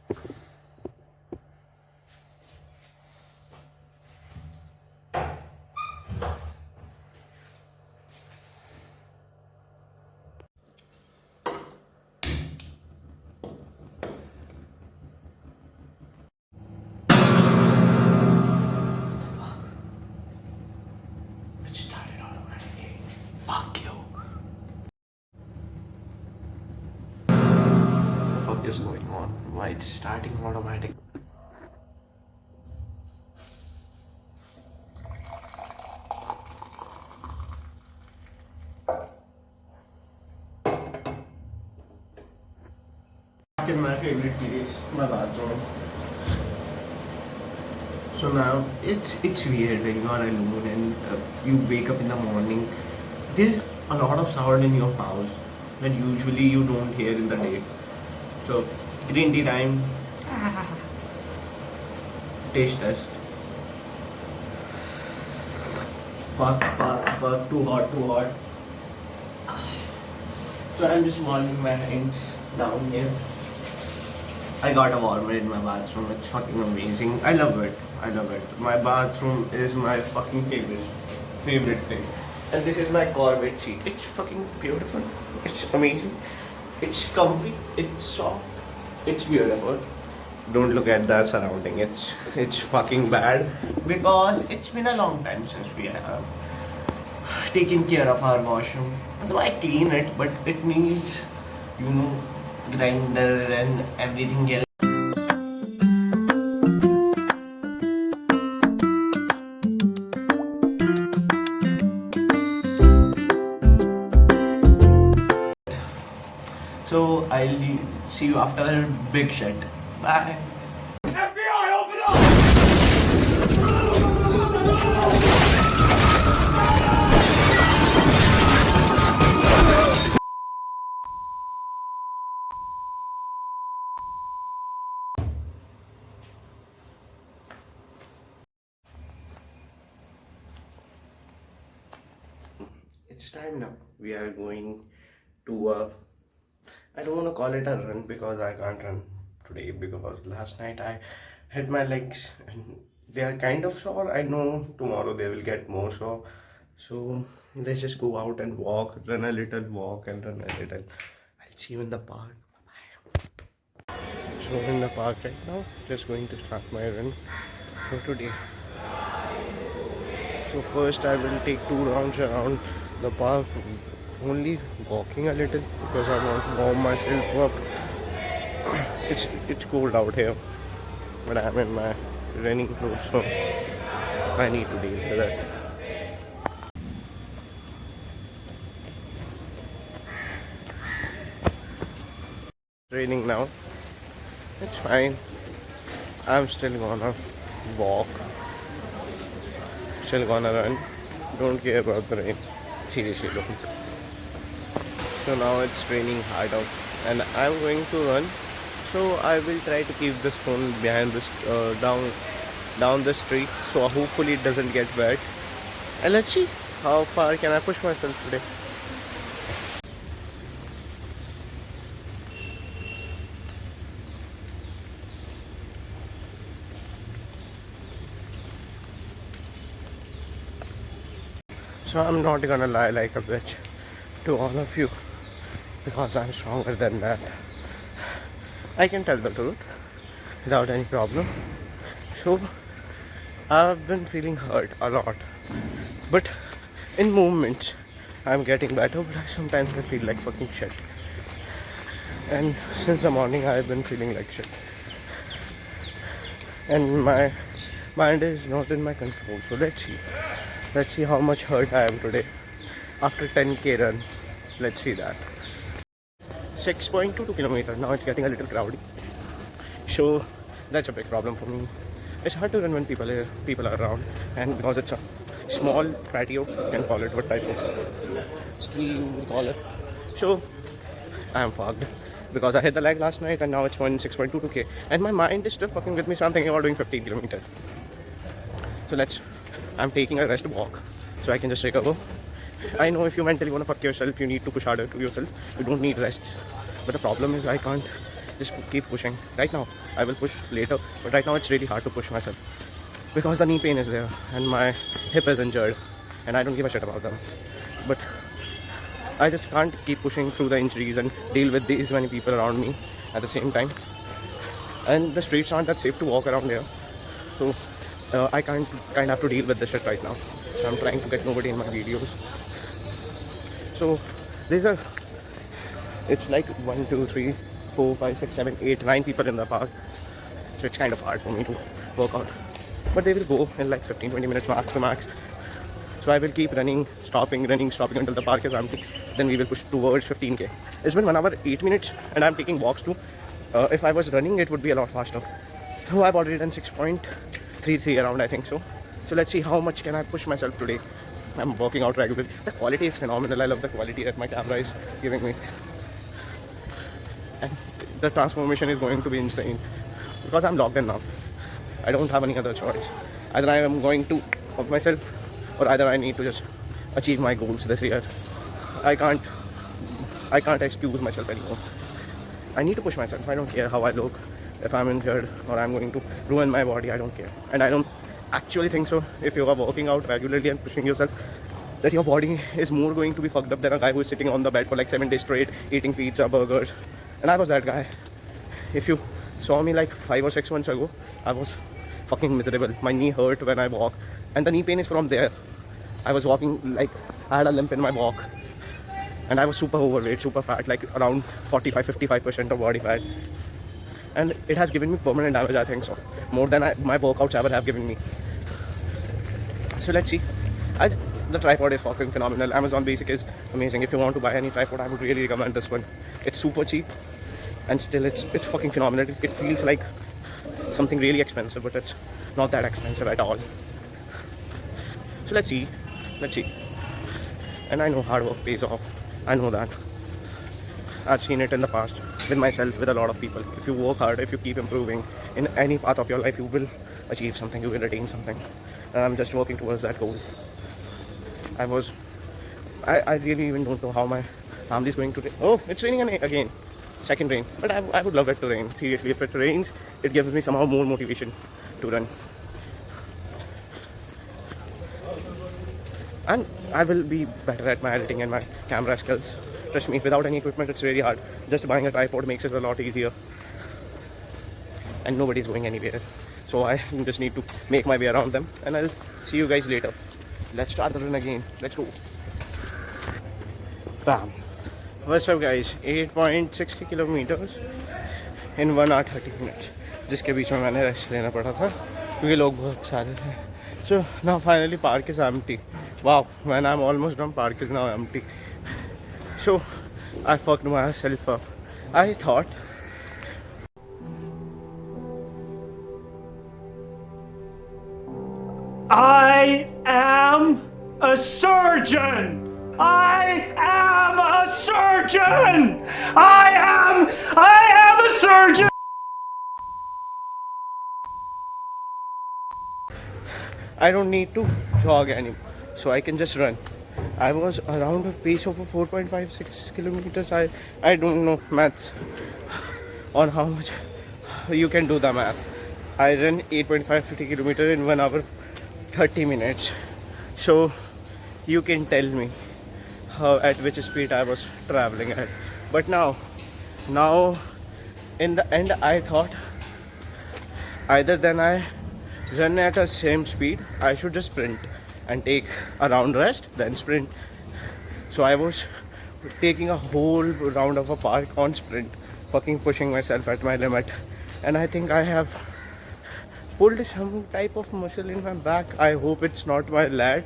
It started automatically. Fuck you. What the fuck is going on? Why it's starting automatic? In my favorite place, my bathroom. So now it's weird when you are alone and you wake up in the morning. There's a lot of sound in your house that usually you don't hear in the day. So green tea time, taste test. Fuck, too hot. So I'm just warming my hands down here. I got a warmer in my bathroom. It's fucking amazing. I love it. My bathroom is my fucking favorite thing. And this is my Corvette seat. It's fucking beautiful. It's amazing. It's comfy. It's soft. It's beautiful. Don't look at the surrounding. It's fucking bad because it's been a long time since we have taken care of our washroom. Although I clean it, but it needs, grinder and everything else. So I'll see you after a big shit. Bye. FBI, open up! It's time now. We are going to I don't want to call it a run because I can't run today because last night I hit my legs and they are kind of sore. I know tomorrow they will get more sore. So let's just go out and walk, run a little, walk and run a little. I'll see you in the park. Bye. So in the park right now, just going to start my run for today. So first I will take 2 rounds around the park, only walking a little because I want to warm myself up. It's cold out here, but I'm in my running clothes, so I need to deal with that. Raining now. It's fine. I'm still gonna walk. Still gonna run. Don't care about the rain. Seriously don't. So now it's raining hard out and I'm going to run. So I will try to keep this phone behind this down the street. So hopefully it doesn't get wet. And let's see how far can I push myself today. So I'm not gonna lie like a bitch to all of you because I'm stronger than that. I can tell the truth without any problem. So I've been feeling hurt a lot, but in moments I'm getting better, but sometimes I feel like fucking shit. And since the morning I've been feeling like shit. And my mind is not in my control. So let's see how much hurt I am today after 10k run. Let's see that. 6.22 kilometers. Now it's getting a little crowded, so that's a big problem for me. It's hard to run when people are around, and because it's a small patio, you can call it what type of stream we call it. So I am fogged because I hit the leg last night and now it's 6.22k and my mind is still fucking with me, so I'm thinking about doing 15 kilometers. So I'm taking a rest walk so I can just recover. I know if you mentally want to fuck yourself, you need to push harder to yourself. You don't need rest. But the problem is I can't just keep pushing. Right now, I will push later, but right now it's really hard to push myself because the knee pain is there and my hip is injured, and I don't give a shit about them. But I just can't keep pushing through the injuries and deal with these many people around me at the same time. And the streets aren't that safe to walk around here, so I kind of have to deal with this shit right now. I'm trying to get nobody in my videos. So it's like 1, 2, 3, 4, 5, 6, 7, 8, 9 people in the park. So it's kind of hard for me to work out. But they will go in like 15-20 minutes max to max. So I will keep running, stopping until the park is empty. Then we will push towards 15k. It's been 1 hour 8 minutes and I'm taking walks too. If I was running, it would be a lot faster. So I've already done 6.33 around, I think so. So let's see how much can I push myself today. I'm working out regularly. The quality is phenomenal. I love the quality that my camera is giving me. And the transformation is going to be insane because I'm logged in now. I don't have any other choice. Either I am going to up myself or either I need to just achieve my goals this year. I can't excuse myself anymore. I need to push myself. I don't care how I look. If I'm injured or I'm going to ruin my body, I don't care. And I don't actually think so. If you are working out regularly and pushing yourself, that your body is more going to be fucked up than a guy who is sitting on the bed for like 7 days straight eating pizza, burgers. And I was that guy. If you saw me like 5 or 6 months ago, I was fucking miserable. My knee hurt when I walk, and the knee pain is from there. I was walking like I had a limp in my walk, and I was super overweight, super fat, like around 45-55% of body fat. And it has given me permanent damage, I think so. More than my workouts ever have given me. So let's see. The tripod is fucking phenomenal. Amazon Basic is amazing. If you want to buy any tripod, I would really recommend this one. It's super cheap and still it's fucking phenomenal. It feels like something really expensive, but it's not that expensive at all. So let's see. And I know hard work pays off. I know that. I've seen it in the past with myself, with a lot of people. If you work hard, if you keep improving in any path of your life, you will achieve something, you will attain something. And I'm just working towards that goal. I really even don't know how my family is going to... Oh, it's raining again. Second rain. But I would love it to rain. Seriously, if it rains, it gives me somehow more motivation to run. And I will be better at my editing and my camera skills. Trust me, without any equipment, it's really hard. Just buying a tripod makes it a lot easier. And nobody's going anywhere. So I just need to make my way around them. And I'll see you guys later. Let's start the run again. Let's go. Bam. What's up guys? 8.60 kilometers in 1 hour 30 minutes. जिसके बीच में मैंने rest लेना पड़ा था क्योंकि लोग बहुत सारे थे. So now finally park is empty. Wow, when I'm almost done, park is now empty. So I fucked myself up. I thought I am a surgeon. I am a surgeon. I am a surgeon. I don't need to jog anymore, so I can just run. I was around a pace of 4.56 kilometers. I don't know maths on how much you can do the math. I ran 8.550 kilometers in 1 hour 30 minutes. So you can tell me at which speed I was traveling at. But now in the end I thought either then I run at the same speed, I should just sprint and take a round rest, then sprint. So I was taking a whole round of a park on sprint, fucking pushing myself at my limit. And I think I have pulled some type of muscle in my back. I hope it's not my lat,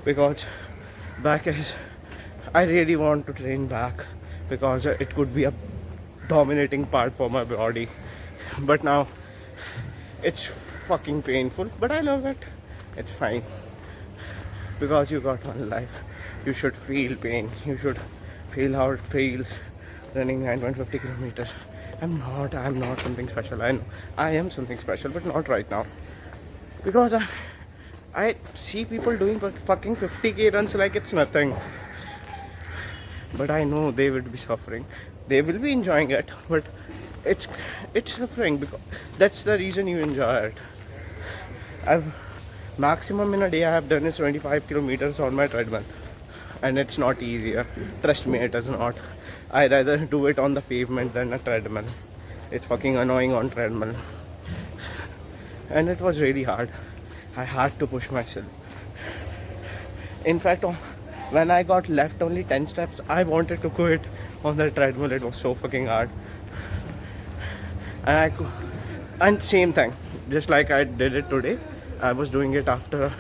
because back is, I really want to train back because it could be a dominating part for my body. But now it's fucking painful, but I love it. It's fine, because you got one life. You should feel pain. You should feel how it feels running 9.50 kilometers. I'm not something special. I know I am something special, but not right now, because I see people doing fucking 50k runs like it's nothing. But I know they would be suffering. They will be enjoying it, but it's suffering because that's the reason you enjoy it. I've maximum in a day I have done is 25 kilometers on my treadmill, and it's not easier. Trust me, it is not. I rather do it on the pavement than a treadmill. It's fucking annoying on treadmill, and it was really hard. I had to push myself. In fact, when I got left only 10 steps, I wanted to quit on the treadmill. It was so fucking hard. And same thing, just like I did it today, I was doing it after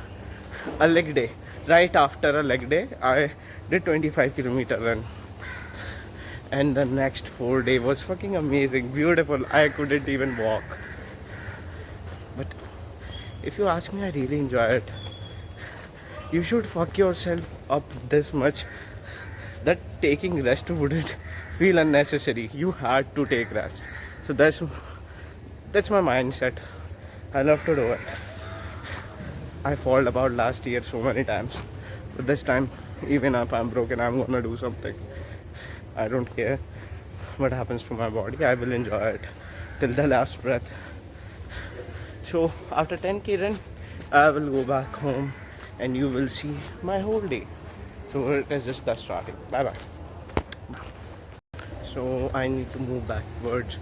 a leg day. Right after a leg day, I did 25-kilometer run. And the next 4 day was fucking amazing, beautiful. I couldn't even walk. But if you ask me, I really enjoy it. You should fuck yourself up this much that taking rest wouldn't feel unnecessary. You had to take rest. So that's my mindset. I love to do it. I fall about last year so many times, but this time, even if I'm broken, I'm gonna do something. I don't care what happens to my body. I will enjoy it till the last breath. So after 10k run, I will go back home and you will see my whole day. So it is just the starting. Bye bye. So I need to move backwards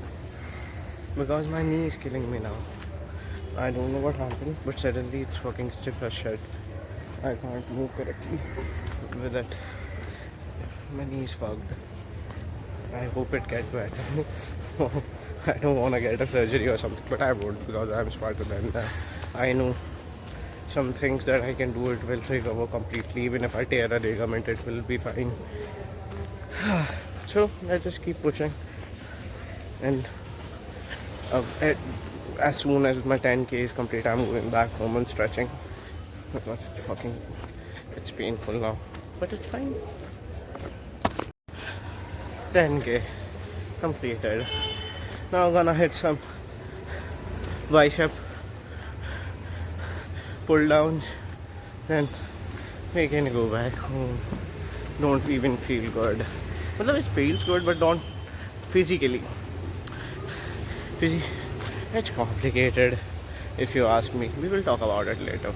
because my knee is killing me now. I don't know what happened, but suddenly it's fucking stiff as shit. I can't move correctly with it. My knee is fogged. I hope it gets better. I don't want to get a surgery or something, but I won't because I'm smarter than that. I know some things that I can do, it will recover completely. Even if I tear a ligament, it will be fine. So I just keep pushing, and as soon as my 10k is complete, I'm going back home and stretching because it's painful now, but it's fine. 10k completed. Now I'm gonna hit some bicep pull downs, then we can go back home. Don't even feel good. Well, it feels good, but don't physically. It's complicated if you ask me. We will talk about it later.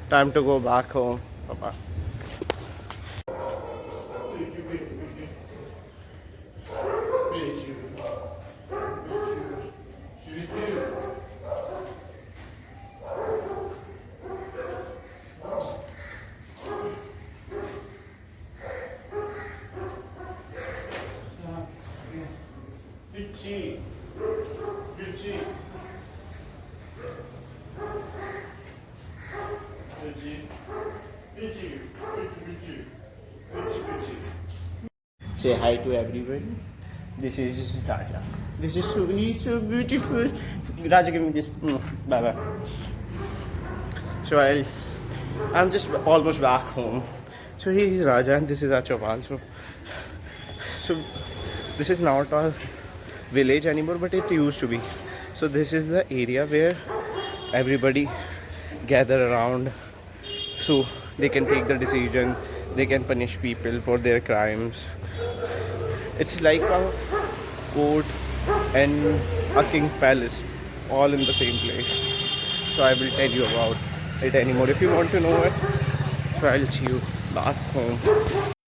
Time to go back home. Bye-bye. Say hi to everybody. This is Raja. This is so beautiful. Raja, give me this. Bye bye. So I'm just almost back home. So he is Raja and this is Achopal. So this is not a village anymore, but it used to be. So this is the area where everybody gather around, so they can take the decision, they can punish people for their crimes. It's like a court and a king palace all in the same place. So I will tell you about it anymore if you want to know it. So I'll see you back home.